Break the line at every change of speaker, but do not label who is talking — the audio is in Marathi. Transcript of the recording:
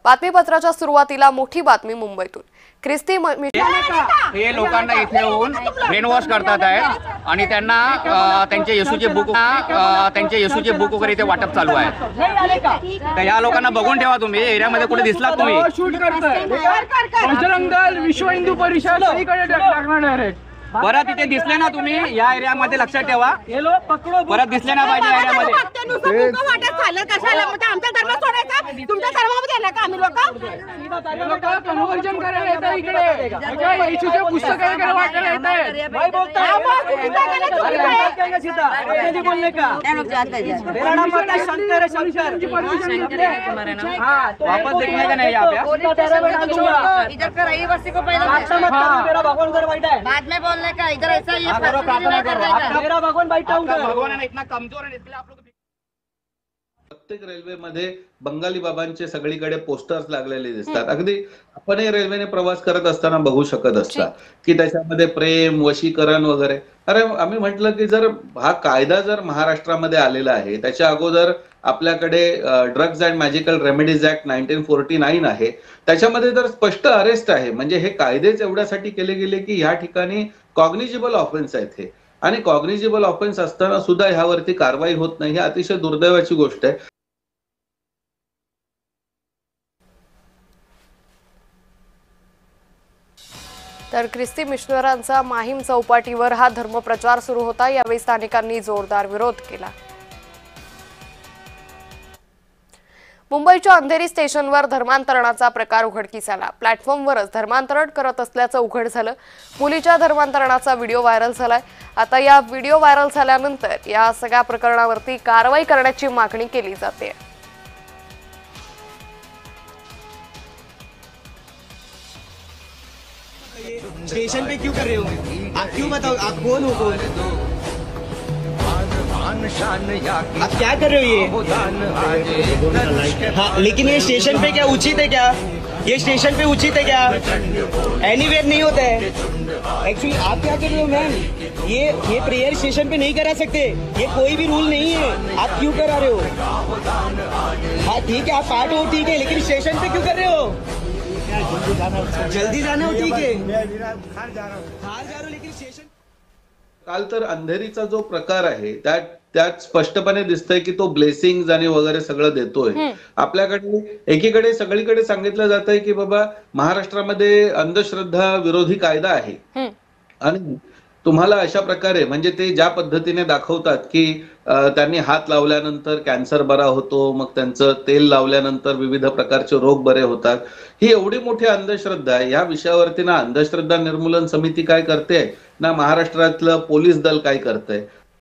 बातमीपत्राच्या सुरुवातीला मोठी बातमी मुंबईतून। ख्रिस्ती
हे लोकांना इथे येऊन ब्रेन वॉश करतात आहे आणि त्यांना त्यांचे येशूचे बुक वगैरे इथे वाटप चालू आहे। तर या लोकांना बघून ठेवा, तुम्ही एरियामध्ये कुठे दिसलात तुम्ही
शूट करताय बजरंग दल, विश्व हिंदू परिषद सगळीकडे टाकणार डायरेक्ट।
परत इथे दिसले ना तुम्ही या एरियामध्ये, लक्षात ठेवा, परत दिसले ना पाहिजे एरियामध्ये।
तुमच्या धर्मामध्ये आला का आम्ही लोक
कन्वर्जन करायला येतात इकडे, येशूचे पुस्तक वगैरे वाटायला येतात। भाई बोलता है बोलने का मेरा नाम शंकर है, शंकर। हाँ,
वापस देखने का नहीं यहाँ पे।
इधर का रहीवासी को पहले
मेरा भगवान उधर बैठा है,
बाद में बोलने का, इधर ऐसा ये
प्रार्थना करो।
मेरा भगवान बैठा हूँ।
भगवान है ना इतना कमजोर है, इसलिए आप लोग
प्रत्येक रेल्वेमध्ये बंगाली बाबांचे सगळीकडे पोस्टर्स लागलेले दिसतात। अगदी आपणही रेल्वेने प्रवास करत असताना बघू शकत असता की त्याच्यामध्ये प्रेम, वशीकरण वगैरे। अरे आम्ही म्हटलं की जर हा कायदा जर महाराष्ट्रामध्ये आलेला आहे, त्याच्या अगोदर आपल्याकडे drugs and magical remedies act 1949 आहे, त्याच्यामध्ये तर स्पष्ट अरेस्ट आहे। म्हणजे हे कायदेच एवढ्यासाठी केले गेले की ह्या ठिकाणी कॉग्निजिबल ऑफेन्स आहेत हे, आणि कॉग्निजिबल ऑफेन्स असताना सुद्धा ह्यावरती कारवाई होत नाही, ही अतिशय दुर्दैवाची गोष्ट आहे।
तर ख्रिस्ती मिशनरांचा माहीम चौपाटीवर हा धर्मप्रचार सुरू होता। यावेळी स्थानिकांनी जोरदार विरोध केला। मुंबईच्या अंधेरी स्टेशनवर धर्मांतरणाचा प्रकार उघडकीस आला। प्लॅटफॉर्मवरच धर्मांतरण करत असल्याचं उघड झालं। मुलीच्या धर्मांतरणाचा व्हिडिओ व्हायरल झालाय। आता या व्हिडिओ व्हायरल झाल्यानंतर या सगळ्या प्रकरणावरती कारवाई करण्याची मागणी केली जाते।
स्टेशन पे क्यों कर रहे हो आप? क्यों बताओ, आप कौन हो? आप क्या कर रहे हो ये? हाँ, लेकिन ये स्टेशन पे क्या उचित है क्या? ये स्टेशन पे उचित है क्या? एनीवेयर नहीं होता है एक्चुअली। आप क्या कर रहे हो मैम? ये प्रेयर स्टेशन पे नहीं करा सकते, ये कोई भी रूल नहीं है। आप क्यों करा रहे हो? हाँ ठीक है, आप पार्ट हो ठीक है, लेकिन स्टेशन पे क्यों कर रहे हो? जल्दी जाना हो ठीक है, बाहर जा रहा हूँ लेकिन स्टेशन।
काल तर अंधेरीचा जो प्रकार आहे त्यात स्पष्टपणे दिसतंय की तो ब्लेसिंग्स आणि वगैरे सगळं देतोय। आपल्याकडे एकीकडे सगळीकडे सांगितलं जात आहे की बाबा महाराष्ट्रामध्ये अंधश्रद्धा विरोधी कायदा आहे, आणि तुम्हाला अशा प्रकारे म्हणजे ते ज्या पद्धतीने दाखवतात की त्यांनी हात लावल्यानंतर कॅन्सर बरा होतो, मग त्यांचं तेल लावल्यानंतर विविध प्रकारचे रोग बरे होतात, ही एवढी मोठी अंधश्रद्धा आहे। या विषयावरती ना अंधश्रद्धा निर्मूलन समिती काय करते, ना महाराष्ट्रातलं पोलीस दल काय करतंय।